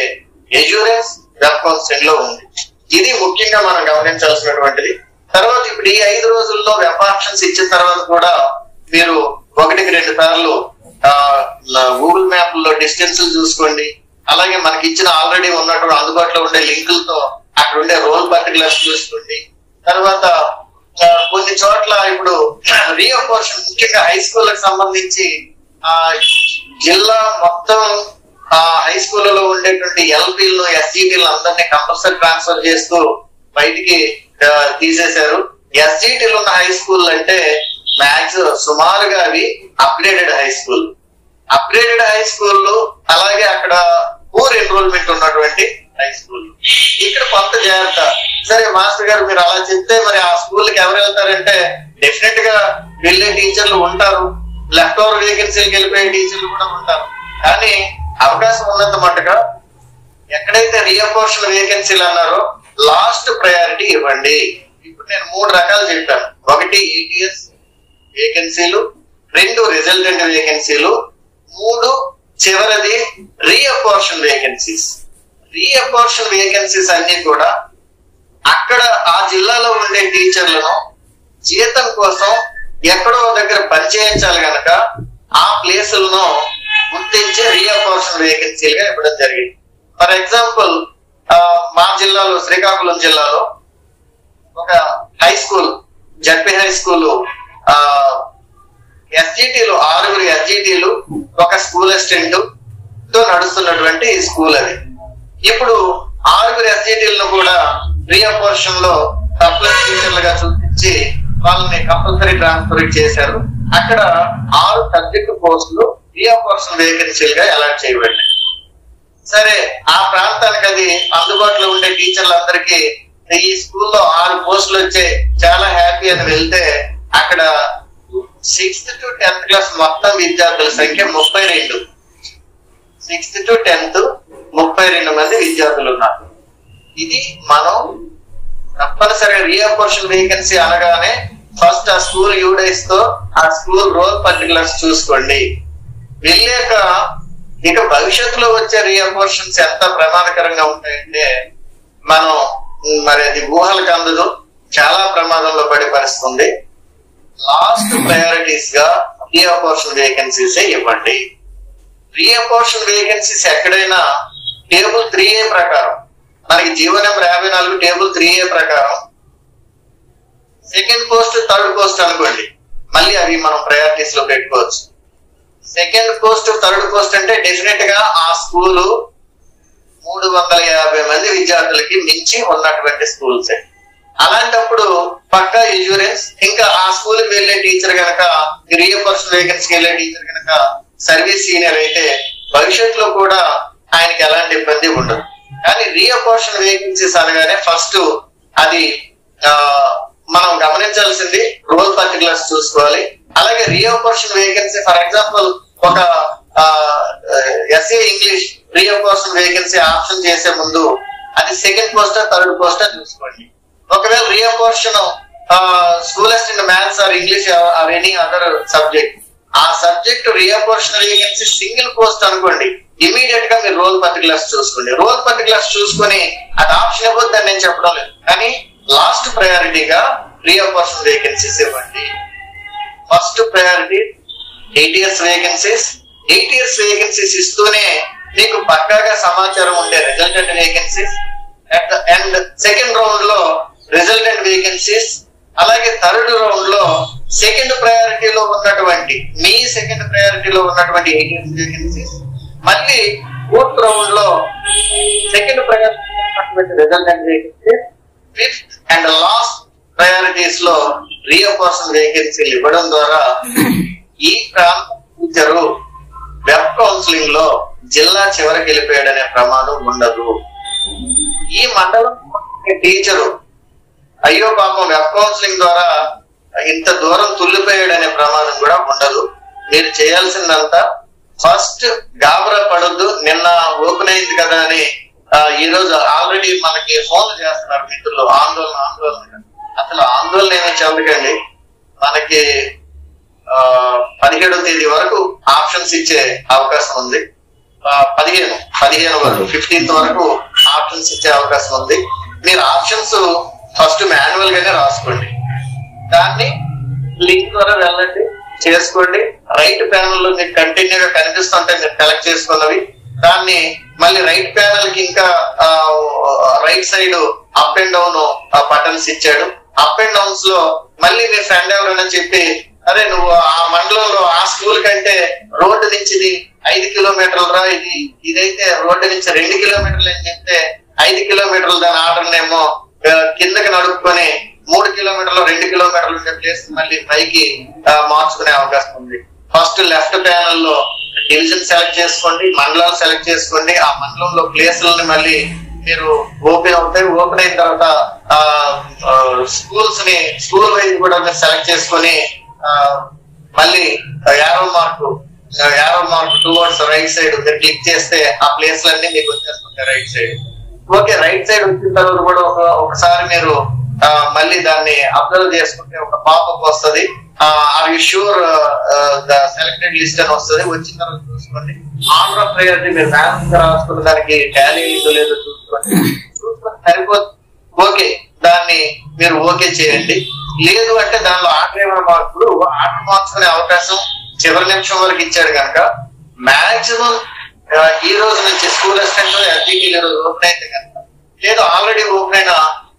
ఎష్యూరెన్స్ వెబ్ కౌన్సిలింగ్ లో ఉంది. ఇది ముఖ్యంగా మనం గమనించాల్సినటువంటిది. తర్వాత ఇప్పుడు ఈ 5 రోజుల్లో వెబ్ ఆప్షన్స్ ఇచ్చిన తర్వాత కూడా మీరు 1-2 సార్లు గూగుల్ మ్యాప్ లో డిస్టెన్స్ చూసుకోండి. అలాగే మనకి ఇచ్చిన ఆల్రెడీ ఉన్నటువంటి అందుబాటులో ఉండే లింకులతో అక్కడ ఉండే రోల్ పర్టికులర్స్ చూసుకోండి. తర్వాత కొన్ని చోట్ల ఇప్పుడు రీఅపోర్షన్ ముఖ్యంగా హై స్కూల్కి సంబంధించి జిల్లా మొత్తం హై స్కూల్లో ఉండేటువంటి ఎల్పీలను ఎస్జిటీలను అందరినీ కంపల్సరీ ట్రాన్స్ఫర్ చేస్తూ బయటికి తీసేశారు. ఎస్జిటీలు ఉన్న హై స్కూల్ అంటే మ్యాక్సిమం సుమారుగా అవి అప్గ్రేడెడ్ హై స్కూల్ అలాగే అక్కడ పూర్ ఎన్రోల్మెంట్ ఉన్నటువంటి హై స్కూల్. ఇక్కడ కొంత జాగ్రత్త. సరే మాస్టర్ గారు మీరు అలా చెప్తే మరి ఆ స్కూల్ కి ఎవరు వెళ్తారంటే డెఫినెట్ గా వెళ్ళే టీచర్లు ఉంటారు, లెఫ్ట్ ఓవర్ వేకెన్సీలకు వెళ్ళిపోయే టీచర్లు కూడా ఉంటారు. కానీ అవకాశం ఉన్నంత మట్టుగా ఎక్కడైతే రీఅపోర్షన్ వేకెన్సీలు అన్నారో లాస్ట్ ప్రయారిటీ ఇవ్వండి. ఇప్పుడు నేను 3 రకాలు చెప్పాను. 1 8 years వేకెన్సీలు, 2 రిజల్టెంట్ వేకెన్సీలు, 3 చివరిది రీఅపోర్షన్ వేకెన్సీస్. రీఅపోర్షన్ వేకెన్సీస్ అన్ని కూడా అక్కడ ఆ జిల్లాలో ఉండే టీచర్లను జీతం కోసం ఎక్కడో దగ్గర పనిచేయించాలి కనుక ఆ ప్లేసులను గుర్తించి రీఅపోర్షన్ వేకెన్సీలుగా ఇవ్వడం జరిగింది. ఫర్ ఎగ్జాంపుల్ మా జిల్లాలో శ్రీకాకుళం జిల్లాలో ఒక high school ZP high school ఎస్జిటీలు 6 ఎస్జిటీలు ఒక స్కూల్ అసిస్టెంట్ తో నడుస్తున్నటువంటి స్కూల్ అది. ఇప్పుడు 6 ఎస్జిటీలను కూడా రీఅపోర్షన్ లో సప్లై టీచర్లుగా చూపించి వాళ్ళని కంపల్సరీ ట్రాన్స్ఫర్ చేశారు. అక్కడ 6 సబ్జెక్టు పోస్టులు రీఅపోర్షన్ వేకెన్సీలుగా అలాట్ చేయబడ్డాయి. సరే ఆ ప్రాంతానికి అది అందుబాటులో ఉండే టీచర్లందరికీ ఈ స్కూల్లో 6 పోస్టులు వచ్చాయి, చాలా హ్యాపీ అని వెళ్తే అక్కడ 6th to 10th క్లాస్ మొత్తం విద్యార్థుల సంఖ్య 32. 6th to 10th 32 మంది విద్యార్థులు ఉన్నారు. ఇది మనం తప్పనిసరిగా రీఅపోర్షన్ వేకెన్సీ అనగానే ఫస్ట్ ఆ స్కూల్ యూడైస్ తో ఆ స్కూల్ రోల్ పర్టికులర్స్ చూసుకోండి. వెళ్ళాక ఇక భవిష్యత్తులో వచ్చే రీఅపోర్షన్స్ ఎంత ప్రమాదకరంగా ఉంటాయంటే మనం మరి అది ఊహలకు అందదు, చాలా ప్రమాదంలో పడే పరిస్థితి ఉంది. లాస్ట్ ప్రయారిటీస్ గా రీఅపోర్షన్ వేకెన్సీస్ ఇవ్వండి. రీఅపోర్షన్ వేకెన్సీస్ ఎక్కడైనా టేబుల్ 3A ప్రకారం మనకి జీవో నెంబర్ 54 టేబుల్ 3A ప్రకారం సెకండ్ పోస్ట్ థర్డ్ పోస్ట్ అనుకోండి, మళ్ళీ అవి మనం ప్రయారిటీస్ లో పెట్టుకోవచ్చు. సెకండ్ పోస్ట్ థర్డ్ పోస్ట్ అంటే డెఫినెట్ గా ఆ స్కూలు 350 మంది విద్యార్థులకి మించి ఉన్నటువంటి స్కూల్స్. అలాంటప్పుడు పక్కా ఇన్సూరెన్స్, ఇంకా ఆ స్కూల్ కి వెళ్లే టీచర్ గనక రీఎంబర్స్మెంట్ వేకెన్సీకి వెళ్లే టీచర్ గనక సర్వీస్ సీనియర్ అయితే భవిష్యత్తులో కూడా ఆయనకి ఎలాంటి ఇబ్బంది ఉండదు. కానీ రీఎంబర్స్మెంట్ వేకెన్సీస్ అనగానే ఫస్ట్ అది మనం గమనించాల్సింది రోల్ పర్టికులర్స్ చూసుకోవాలి. అలాగే రీఎంబర్స్మెంట్ వేకెన్సీ ఫర్ ఎగ్జాంపుల్ ఒక SA English reimbursement vacancy option చేసే ముందు అది సెకండ్ పోస్టా థర్డ్ పోస్టా చూసుకోండి. ఒకవేళ reimbursement school assistant maths or English or any other subject, ఆ subject reimbursement vacancy single post అనుకోండి, ఇమీడియట్ గా మీరు రోల్ పర్టికులర్స్ చూసుకోండి. రోల్ పర్టికులర్స్ చూసుకొని అది ఆప్షన్ ఇవ్వద్దని నేను చెప్పడం లేదు, కానీ లాస్ట్ ప్రయారిటీగా రీఎంబర్షన్ వేకెన్సీస్ ఇవ్వండి. First priority 8 years vacancies. 8 years vacancies ఇస్తూనే మీకు పక్కాగా సమాచారం ఉండే resultant vacancies and second round లో రిజల్టెంట్ వేకెన్సీస్, అలాగే థర్డ్ రౌండ్ లో సెకండ్ ప్రయారిటీలో ఉన్నటువంటి 8 years వేకెన్సీస్, మళ్ళీ ఫోర్త్ రౌండ్ లో సెకండ్ ప్రయారిటీ ఉన్నటువంటి resultant vacancies, fifth and last priorities లో రీఎంబర్స్మెంట్ వేకెన్సీలు ఇవ్వడం ద్వారా ఈ ప్రాంత టీచరు వెబ్ కౌన్సిలింగ్ లో జిల్లా చివరికి వెళ్ళిపోయాడనే ప్రమాదం ఉండదు. ఈ మండలం టీచరు అయ్యో పాపం వెబ్ కౌన్సిలింగ్ ద్వారా ఇంత దూరం తుల్లిపోయాడనే ప్రమాదం కూడా ఉండదు. మీరు చేయాల్సిందంతా ఫస్ట్ గాబరా పడొద్దు, నిన్న ఓపెన్ అయింది కదా అని ఈ రోజు ఆల్రెడీ మనకి ఫోన్ చేస్తున్నారు మిత్రులు, ఆందోళన. అసలు ఆందోళన ఏమీ చెందకండి. మనకి 17వ తేదీ వరకు ఆప్షన్స్ ఇచ్చే అవకాశం ఉంది. 15 వరకు 15th వరకు ఆప్షన్స్ ఇచ్చే అవకాశం ఉంది. మీరు ఆప్షన్స్ ఫస్ట్ మాన్యువల్ గానే రాసుకోండి, దాన్ని లింక్ ద్వారా వెళ్ళండి, చేసుకోండి. రైట్ ప్యానల్ లో మీకు కంటిన్యూగా కనిపిస్తుంటే మీరు సెలెక్ట్ చేసుకున్నవి, దాన్ని మళ్ళీ రైట్ ప్యానల్ కి ఇంకా right side up and down buttons ఇచ్చాడు. అప్ అండ్ డౌన్స్ లో మళ్ళీ మీ ఫ్రెండ్ ఎవరైనా చెప్పి అరే నువ్వు ఆ మండలంలో ఆ స్కూల్ కంటే రోడ్డు నుంచి 5 కిలోమీటర్లు రా, ఇదైతే రోడ్డు నుంచి 2 కిలోమీటర్లు అని చెప్తే 5 కిలోమీటర్లు దాని ఆర్డర్ ఏమో కిందకి నడుపుకొని 3 కిలోమీటర్లు 2 కిలోమీటర్లు ఉండే ప్లేస్ మళ్ళీ పైకి మార్చుకునే అవకాశం ఉంది. ఫస్ట్ లెఫ్ట్ ప్యానల్ లో డివిజన్ సెలెక్ట్ చేసుకోండి, మండలాలు సెలెక్ట్ చేసుకోండి. ఆ మండలంలో ప్లేసులని మళ్ళీ మీరు ఓపెన్ అవుతాయి. ఓపెన్ అయిన తర్వాత స్కూల్ వైజ్ కూడా మీరు సెలెక్ట్ చేసుకొని మళ్ళీ arrow mark towards right side మీరు క్లిక్ చేస్తే ఆ ప్లేస్లన్నీ మీకు వచ్చేస్తుంటాయి right side. Okay, right side వచ్చిన తర్వాత కూడా ఒకసారి మీరు మళ్ళీ దాన్ని అబ్జర్వ్ చేసుకుంటే ఒక పాపప్ వస్తుంది, are you sure the selected list అని వస్తుంది. వచ్చిన తర్వాత చూసుకోండి ఆర్డర్ ఆఫ్ ప్రయారిటీ మీరు మ్యాథ్స్ రాసుకున్న దానికి టాలీ అయిందో లేదో చూసుకొని సరిపోతుంది. ఓకే, దాన్ని మీరు ఓకే చేయండి. లేదు అంటే దానిలో ఆర్డర్ ఏమైనా మార్పులు ఆర్డర్ మార్చుకునే అవకాశం చివరి నిమిషం వరకు ఇచ్చాడు కనుక మాక్సిమం ఈ రోజు నుంచి స్కూల్ అసిస్టెంట్ ఎస్జిటి ఓపెన్ అయితే కనుక, లేదు ఆల్రెడీ ఓపెన్ అయిన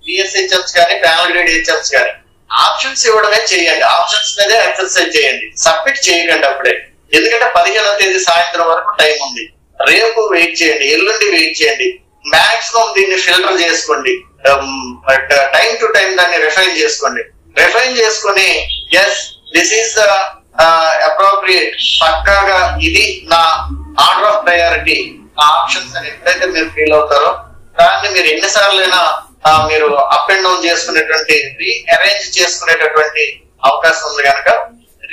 బిఎస్హెచ్ఎంస్ కానీ ప్యానల్ గ్రేడ్ హెచ్ఎంస్ కానీ ఆప్షన్స్ ఇవ్వడమే చేయండి. ఆప్షన్స్ మీదే ఎక్సర్సైజ్ చేయండి, సబ్మిట్ చేయకండి అప్పుడే. ఎందుకంటే 15వ తేదీ సాయంత్రం వరకు టైం ఉంది. రేపు వెయిట్ చేయండి, ఎల్లుండి వెయిట్ చేయండి. మాక్సిమం దీన్ని ఫిల్టర్ చేసుకోండి, టైం టు టైం దాన్ని రిఫైన్ చేసుకోండి. రిఫైన్ చేసుకుని yes this is the appropriate, పక్కాగా ఇది నా ఆర్డర్ ఆఫ్ ప్రయారిటీ ఆప్షన్స్ అని ఎప్పుడైతే మీరు ఫీల్ అవుతారో దాన్ని మీరు ఎన్నిసార్లైనా మీరు అప్ అండ్ డౌన్ చేసుకునేటువంటి రీఅరేంజ్ చేసుకునేటటువంటి అవకాశం ఉంది కనుక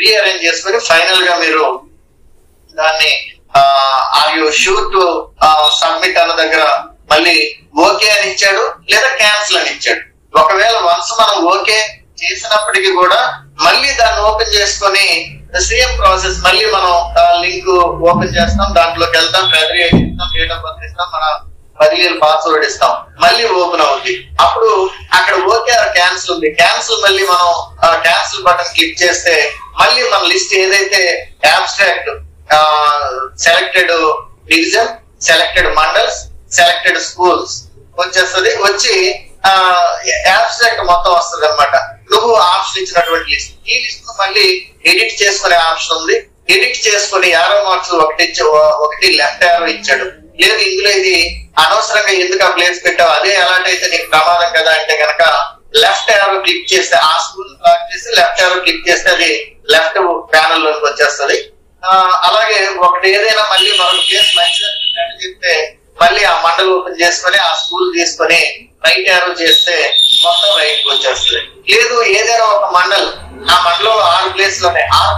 రీఅరేంజ్ చేసుకుని ఫైనల్ గా మీరు దాన్ని are you sure to submit అన్న దగ్గర మళ్ళీ ఓకే అని ఇచ్చాడు లేదా క్యాన్సిల్ అని ఇచ్చాడు. ఒకవేళ వన్స్ మనం ఓకే చేసినప్పటికీ కూడా మళ్ళీ దాన్ని ఓపెన్ చేసుకొని సేమ్ ప్రాసెస్ మళ్ళీ మనం లింక్ ఓపెన్ చేస్తాం, దాంట్లోకి వెళ్తాం, గ్రాడ్యుయేట్ ఇస్తాం, డేట్ ఆఫ్ బర్త్ ఇస్తాం, మన 10 year పాస్వర్డ్ ఇస్తాం, మళ్ళీ ఓపెన్ అవుతుంది. అప్పుడు అక్కడ ఓకే క్యాన్సిల్ ఉంది, క్యాన్సిల్ మళ్ళీ మనం క్యాన్సిల్ బటన్ క్లిక్ చేస్తే మళ్ళీ మన లిస్ట్ ఏదైతే abstract selected division, selected mandals, selected schools వచ్చేస్తుంది. వచ్చి అబ్స్ట్రాక్ట్ మొత్తం వస్తుంది అనమాట. నువ్వు ఆప్షన్ ఇచ్చినటువంటి లిస్ట్, ఈ లిస్ట్ మళ్ళీ ఎడిట్ చేసుకునే ఆప్షన్ ఉంది. ఎడిట్ చేసుకుని యారో మార్క్స్ ఒకటి లెఫ్ట్ యారో ఇచ్చాడు. లేదు ఇందులో ఇది అనవసరంగా ఎందుకు ఆ ప్లేస్ పెట్టావు, అదే అలాంటి అయితే నీకు ప్రమాదం కదా అంటే కనుక లెఫ్ట్ యారో క్లిక్ చేస్తే ఆ స్కూల్ క్లాక్ చేసి లెఫ్ట్ యారో క్లిక్ చేస్తే అది లెఫ్ట్ ప్యానల్ లోకి వచ్చేస్తుంది. అలాగే ఒకటి ఏదైనా మళ్ళీ మరొక ప్లేస్ మంచిదని చెప్తే మళ్ళీ ఆ మండల్ ఓపెన్ చేసుకుని ఆ స్కూల్ తీసుకొని రైట్ యారో చేస్తే మొత్తం రైట్ కి వచ్చేస్తుంది. లేదు ఏదైనా ఒక మండల్, ఆ మండలం 6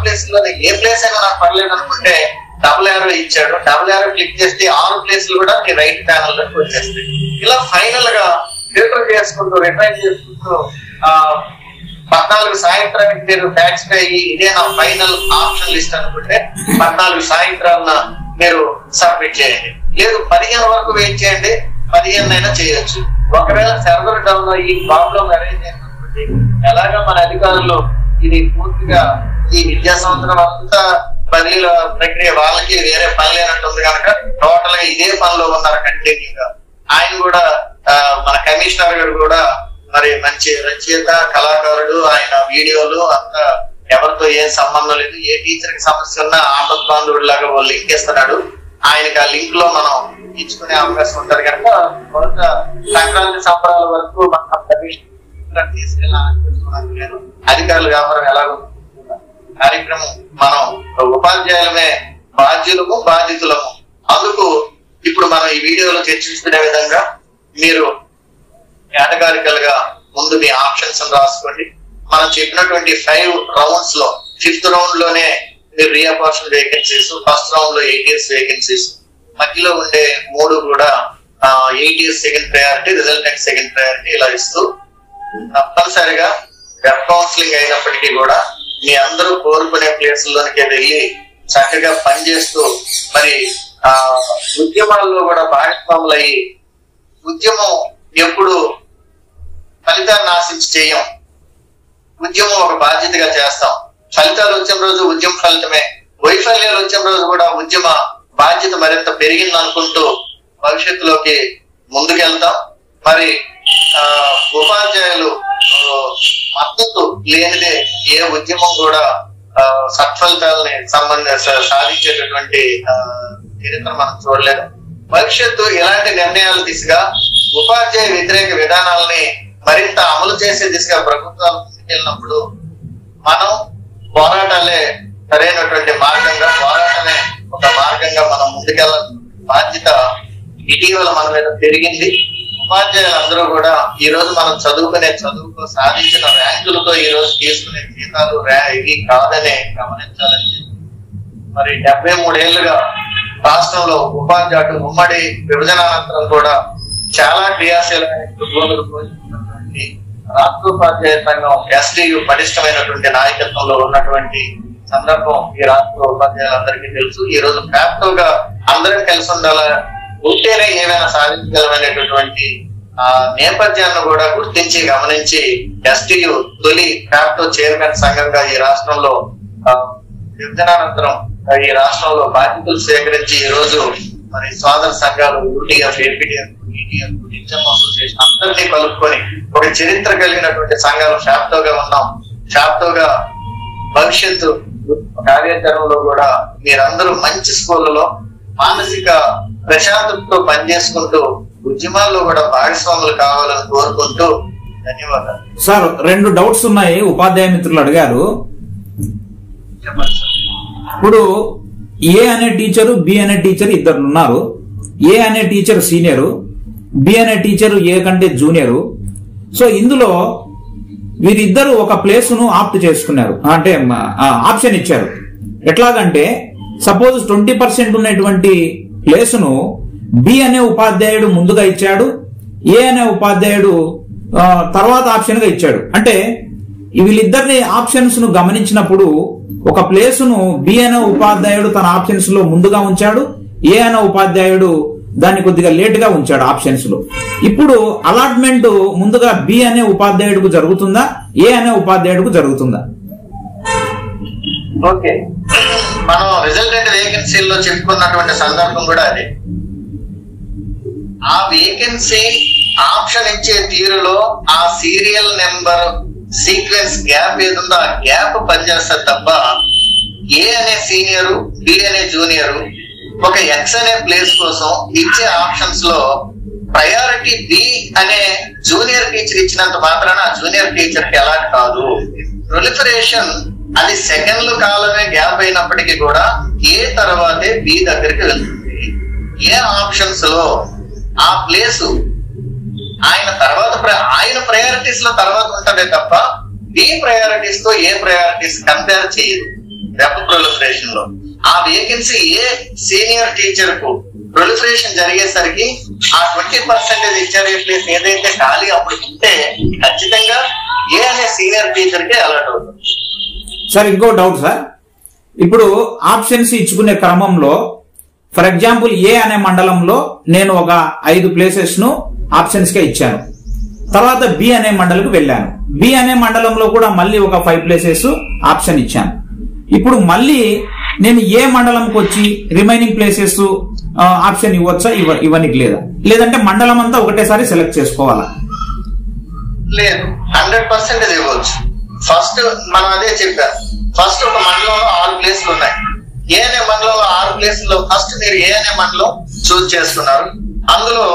ప్లేస్లోనే ఏ ప్లేస్ అయినా నాకు పర్లేదు అనుకుంటే డబుల్ యారో ఇచ్చాడు. డబుల్ యారో క్లిక్ చేస్తే 6 ప్లేస్లు కూడా రైట్ ప్యానల్ లోకి వచ్చేస్తాయి. ఇలా ఫైనల్ గా ఫిల్టర్ చేసుకుంటూ రిఫైన్ చేసుకుంటూ 14 సాయంత్రానికి మీరు ట్యాక్స్ పే అయ్యి ఇదే నా ఫైనల్ ఆప్షన్ లిస్ట్ అనుకుంటే 14 సాయంత్రాల మీరు సబ్మిట్ చేయండి. లేదు 15 వరకు వెయిట్ చేయండి, 15 అయినా చేయొచ్చు. ఒకవేళ సర్వర్ డౌన్ ఈ ప్రాబ్లం అరేంజ్ అయినటువంటి ఎలాగా మన అధికారులు ఇది పూర్తిగా ఈ విద్యా సంవత్సరం అంతా బదిలీల ప్రక్రియ వాళ్ళకి వేరే పని లేనట్టుంది కనుక టోటల్ గా ఇదే పనిలో ఉన్నారు కంటిన్యూగా. ఆయన కూడా మన కమిషనర్ గారు కూడా మరి మంచి రచయిత కళాకారుడు, ఆయన వీడియోలు అంతా ఎవరితో ఏం సంబంధం లేదు, ఏ టీచర్ కి సమస్య ఉన్నా ఆపద్ బాంధవుడి లాగా లింక్ ఇస్తున్నాడు. ఆయనకి ఆ లింక్ లో మనం ఇచ్చుకునే అవకాశం ఉంటది కనుక కొంత సంక్రాంతి సంబరాల వరకు మన కమిషనర్ తీసుకెళ్ళాలని నేను అధికారుల వ్యాపారం ఎలాగో కార్యక్రమం మనం ఉపాధ్యాయులమే బాధ్యులము బాధితులము. అందుకు ఇప్పుడు మనం ఈ వీడియోలో చర్చించుకునే విధంగా మీరు కేటగారికల్ గా ముందు మీ ఆప్షన్స్ రాసుకోండి. మనం చెప్పినటువంటి 5 రౌండ్స్ లో 5th రౌండ్ లోనే మీరు రీఅపార్షన్ వేకెన్సీస్, ఫస్ట్ రౌండ్ లో 8 years వేకెన్సీస్, మధ్యలో ఉండే 3 కూడా 8 years second priority, resultant second priority ఇలా ఇస్తూ తప్పనిసరిగా వెబ్ కౌన్సిలింగ్ అయినప్పటికీ కూడా మీ అందరూ కోరుకునే ప్లేసుల్లోనికి వెళ్ళి చక్కగా పనిచేస్తూ మరి ఉద్యమాల్లో కూడా భాగస్వాములయ్యి ఉద్యమం ఎప్పుడు ఫలితాన్ని ఆశించి చేయం, ఉద్యమం ఒక బాధ్యతగా చేస్తాం. ఫలితాలు వచ్చిన రోజు ఉద్యమ ఫలితమే, వైఫల్యాలు వచ్చిన రోజు కూడా ఉద్యమ బాధ్యత మరింత పెరిగింది అనుకుంటూ భవిష్యత్తులోకి ముందుకెళ్తాం. మరి ఉపాధ్యాయులు మద్దతు లేనిదే ఏ ఉద్యమం కూడా సత్ఫలితాలని సాధించేటటువంటి చరిత్ర మనం చూడలేదు. భవిష్యత్తు ఇలాంటి నిర్ణయాల దిశగా ఉపాధ్యాయ వ్యతిరేక విధానాలని మరింత అమలు చేసే దిశగా ప్రభుత్వాలు ముందుకెళ్ళినప్పుడు మనం పోరాటాలే సరైనటువంటి మార్గంగా, పోరాటమే ఒక మార్గంగా మనం ముందుకెళ్ళాల్సిన బాధ్యత ఇటీవల మన మీద పెరిగింది. ఉపాధ్యాయులందరూ కూడా ఈ రోజు మనం చదువుకునే చదువుకు సాధించిన ర్యాంకులతో ఈ రోజు తీసుకునే జీతాలు ఇవి కాదనే గమనించాలని మరి 73 ఏళ్లుగా రాష్ట్రంలో ఉపాధ్యాయుడు ఉమ్మడి విభజనానంతరం కూడా చాలా క్రియాశీలమైన పోషిస్తున్నటువంటి రాష్ట్ర ఉపాధ్యాయ సంఘం STU పటిష్టమైనటువంటి నాయకత్వంలో ఉన్నటువంటి సందర్భం ఈ రాష్ట్ర ఉపాధ్యాయులందరికీ తెలుసు. ఈ రోజు ఫ్యాక్టోగా అందరం కలిసి ఉండాలా, ఉంటేనే ఏమైనా సాధించగలమనేటటువంటి నేపథ్యాన్ని కూడా గుర్తించి గమనించి STU తొలి ఫ్యాక్టో చైర్మన్ సంఘంగా ఈ రాష్ట్రంలో విభజనానంతరం ఈ రాష్ట్రంలో బాధ్యతలు సేకరించి ఈ రోజు మరి సోదర సంఘాలు UTF, APTF, ETF, HM association అందరినీ కలుపుకొని ఒక చరిత్ర కలిగినటువంటి సంఘాలు ఫ్యాక్టోగా ఉన్నాం. ఫ్యాక్టోగా భవిష్యత్తు కార్యాచరణలో కూడా మీరందరూ మంచి స్కూళ్ళలో మానసిక ప్రశాంతతతో పనిచేసుకుంటూ ఉద్యమాల్లో కూడా భాగస్వాములు కావాలని కోరుకుంటూ ధన్యవాదాలు. సార్ 2 డౌట్స్ ఉన్నాయి, ఉపాధ్యాయ మిత్రులు అడిగారు. ఇప్పుడు ఏ అనే టీచరు, బి అనే టీచర్ ఇద్దరు ఉన్నారు. ఏ అనే టీచర్ సీనియరు, బి అనే టీచర్ ఏ కంటే జూనియరు. సో ఇందులో వీరిద్దరు ఒక ప్లేస్ ను ఆప్ట్ చేసుకున్నారు, అంటే ఆప్షన్ ఇచ్చారు. ఎట్లాగంటే సపోజ్ 20% ఉన్నటువంటి ప్లేస్ ను బి అనే ఉపాధ్యాయుడు ముందుగా ఇచ్చాడు, ఏ అనే ఉపాధ్యాయుడు తర్వాత ఆప్షన్ గా ఇచ్చాడు. అంటే వీళ్ళిద్దరిని ఆప్షన్స్ ను గమనించినప్పుడు ఒక ప్లేస్ ను బి అనే ఉపాధ్యాయుడు తన ఆప్షన్స్ లో ముందుగా ఉంచాడు, ఏ అనే ఉపాధ్యాయుడు దాన్ని కొద్దిగా లేట్ గా ఉంచాడు ఆప్షన్స్ లో. ఇప్పుడు అలాట్మెంట్ ముందుగా బి అనే ఉపాధ్యాయుడికి జరుగుతుందా, ఏ అనే ఉపాధ్యాయుడికి జరుగుతుందా? ఓకే, మనం రిజల్టెంట్ వేకెన్సీల్లో చెప్పుకున్నటువంటి సందర్భం కూడా అదే. ఆ వేకెన్సీ ఆప్షన్ ఇచ్చే తీరులో ఆ సీరియల్ నెంబర్ సీక్వెన్స్ గ్యాప్ ఏదుందో ఆ గ్యాప్ పనిచేస్తారు తప్ప ఏ అనే సీనియర్, బి అనే జూనియర్ ఒక ఎక్స్ అనే ప్లేస్ కోసం ఇచ్చే ఆప్షన్స్ లో ప్రయారిటీ బి అనే జూనియర్ టీచర్ ఇచ్చినంత మాత్రాన ఆ జూనియర్ టీచర్ కి ఎలా కాదు. ప్రొలిఫరేషన్ అది సెకండ్ల కాలమే గ్యాప్ అయినప్పటికీ కూడా ఏ తర్వాతే బి దగ్గరికి వెళ్తుంది. ఏ ఆప్షన్స్ లో ఆ ప్లేస్ ఆయన తర్వాత ఆయన ప్రయారిటీస్ లో తర్వాత ఉంటదే తప్ప బి ప్రయారిటీస్ తో ఏ ప్రయారిటీస్ కంపేర్ చేయదు. వెబ్ ప్రొలిఫరేషన్ లో ఆ వేకెన్సీ ఏ సీనియర్ టీచర్ కు ప్రొలిఫరేషన్ జరిగేసరికి ఆ 20% ఇచ్చారు ప్లేస్ ఏదైతే ఖాళీ అప్పుడు ఉంటే ఖచ్చితంగా ఏ అనే సీనియర్ టీచర్ కి అలర్ట్ అవుతుంది. సార్ ఇంకో డౌట్ సార్, ఇప్పుడు ఆప్షన్స్ ఇచ్చుకునే క్రమంలో ఫర్ ఎగ్జాంపుల్ ఏ అనే మండలంలో నేను ఒక 5 ప్లేసెస్ ను ఆప్షన్స్ గా ఇచ్చాను. తర్వాత బి అనే మండలంకి వెళ్ళాను. బి అనే మండలంలో కూడా మళ్ళీ ఒక 5 ప్లేసెస్ ఆప్షన్ ఇచ్చాను. ఇప్పుడు మళ్ళీ నేను ఏ మండలంకి వచ్చి రిమైనింగ్ ప్లేసెస్ ఆప్షన్ ఇవ్వచ్చా, ఇవ్వనికి లేదా, లేదంటే మండలం అంతా ఒకటేసారి సెలెక్ట్ చేసుకోవాలా? లేదు, 100% ఇవ్వచ్చు. ఫస్ట్ మనం అదే చెప్పాం, ఫస్ట్ ఒక మండలంలో 6 ప్లేసులు ఉన్నాయి. ఏ అనే మండలంలో 6 ప్లేసుల్లో ఫస్ట్ మీరు ఏ అనే మండలం చూస్ చేసుకున్నారు. అందులో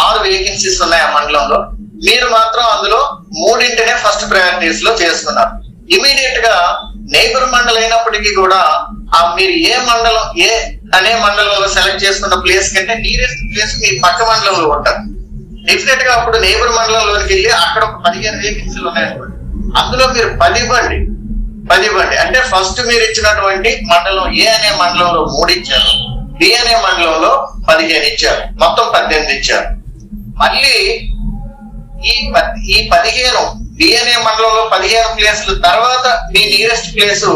6 వేకెన్సీస్ ఉన్నాయి ఆ మండలంలో. మీరు మాత్రం అందులో 3 ఫస్ట్ ప్రయారిటీస్ లో చేసుకున్నారు. ఇమీడియట్ గా నైబర్ మండలం అయినప్పటికీ కూడా మీరు ఏ మండలం ఏ అనే మండలంలో సెలెక్ట్ చేసుకున్న ప్లేస్ కంటే నియరెస్ట్ ప్లేస్ మీ పక్క మండలంలో ఉంటారు. డెఫినెట్ గా అప్పుడు నైబర్ మండలంలోకి వెళ్ళి అక్కడ ఒక 15 వేకెన్సీలు ఉన్నాయనుకోండి, అందులో మీరు 10 ఇవ్వండి. అంటే ఫస్ట్ మీరు ఇచ్చినటువంటి మండలం ఏ అనే మండలంలో 3 ఇచ్చారు, బి అనే మండలంలో 15 ఇచ్చారు, మొత్తం 18 ఇచ్చారు. మళ్ళీ ఈ 15 బి అనే మండలంలో 15 ప్లేసులు తర్వాత మీ నియరెస్ట్ ప్లేసు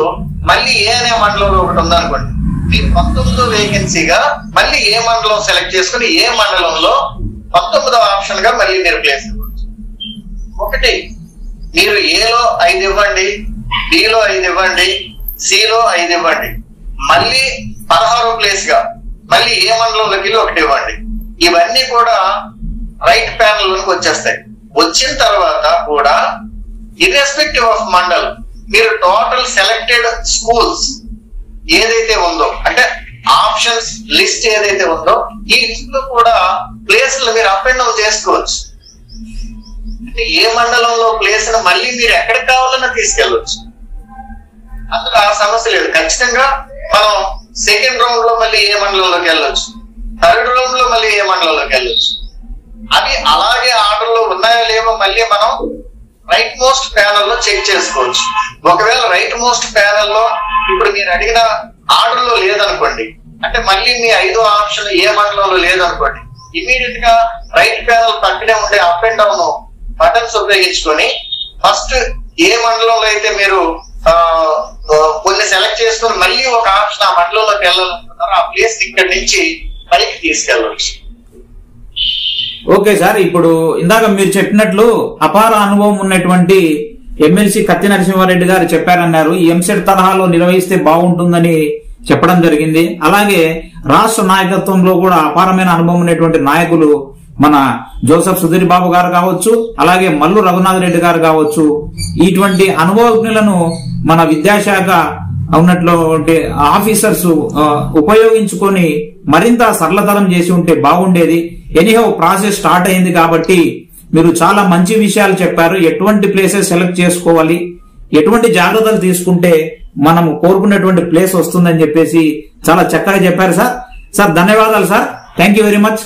మళ్ళీ ఏ అనే మండలంలో ఒకటి ఉందనుకోండి, మీ 19వ వేకెన్సీగా మళ్ళీ ఏ మండలం సెలెక్ట్ చేసుకుని ఏ మండలంలో 19వ ఆప్షన్ గా మళ్ళీ మీరు ప్లేస్ ఇవ్వచ్చు. ఒకటి మీరు ఏలో 5 ఇవ్వండి, బిలో 5 ఇవ్వండి, సిలో 5 ఇవ్వండి, మళ్ళీ 16వ ప్లేస్ గా మళ్ళీ ఏ మండలంలోకి వెళ్ళి 1 ఇవ్వండి. ఇవన్నీ కూడా రైట్ ప్యానల్ లోకి వచ్చేస్తాయి. వచ్చిన తర్వాత కూడా ఇర్రెస్పెక్టివ్ ఆఫ్ మండల్ మీరు టోటల్ సెలెక్టెడ్ స్కూల్స్ ఏదైతే ఉందో అంటే ఆప్షన్స్ లిస్ట్ ఏదైతే ఉందో ఈ లిస్ట్ లో కూడా ప్లేస్లు మీరు అప్ అండ్ డౌన్ చేసుకోవచ్చు. అంటే ఏ మండలంలో ప్లేస్ మళ్ళీ మీరు ఎక్కడికి కావాలన్నా తీసుకెళ్ళవచ్చు. అందులో ఆ సమస్య లేదు. ఖచ్చితంగా మనం సెకండ్ రౌండ్ లో మళ్ళీ ఏ మండలంలోకి వెళ్ళొచ్చు, థర్డ్ రౌండ్ లో మళ్ళీ ఏ మండలంలోకి వెళ్ళొచ్చు. అవి అలాగే ఆర్డర్ లో ఉన్నాయో లేవో మళ్ళీ మనం రైట్ మోస్ట్ ప్యానల్ లో చెక్ చేసుకోవచ్చు. ఒకవేళ రైట్ మోస్ట్ ప్యానల్ లో ఇప్పుడు మీరు అడిగిన ఆర్డర్ లో లేదనుకోండి, అంటే మళ్ళీ మీ 5వ ఆప్షన్ ఏ మండలంలో లేదనుకోండి, ఇమీడియట్ గా రైట్ ప్యానల్ పక్కనే ఉండే అప్ అండ్ డౌన్ బటన్స్ ఉపయోగించుకొని ఫస్ట్ ఏ మండలంలో అయితే మీరు కొన్ని సెలెక్ట్ చేసుకుని మళ్ళీ ఒక ఆప్షన్ ఆ మండలంలోకి వెళ్ళాలనుకుంటారో ఆ ప్లేస్ ఇక్కడి నుంచి పైకి తీసుకెళ్ళవచ్చు. ఓకే సార్, ఇప్పుడు ఇందాక మీరు చెప్పినట్లు అపార అనుభవం ఉన్నటువంటి ఎమ్మెల్సీ కత్తి నరసింహారెడ్డి గారు చెప్పారన్నారు. ఈ ఎంసెట్ తరహాలో నిర్వహిస్తే బాగుంటుందని చెప్పడం జరిగింది. అలాగే రాష్ట్ర నాయకత్వంలో కూడా అపారమైన అనుభవం ఉన్నటువంటి నాయకులు మన జోసెఫ్ సుధీర్ బాబు గారు కావచ్చు, అలాగే మల్లు రఘునాథ్ రెడ్డి గారు కావచ్చు, ఇటువంటి అనుభవజ్ఞులను మన విద్యాశాఖ ఉన్నటువంటి ఆఫీసర్స్ ఉపయోగించుకొని మరింత సరళతరం చేసి ఉంటే బాగుండేది. ఎనీహౌ ప్రాసెస్ స్టార్ట్ అయింది కాబట్టి మీరు చాలా మంచి విషయాలు చెప్పారు. ఎటువంటి ప్లేసెస్ సెలెక్ట్ చేసుకోవాలి, ఎటువంటి జాగ్రత్తలు తీసుకుంటే మనం కోరుకున్నటువంటి ప్లేస్ వస్తుందని చెప్పేసి చాలా చక్కగా చెప్పారు సార్. ధన్యవాదాలు sir. Thank you very much.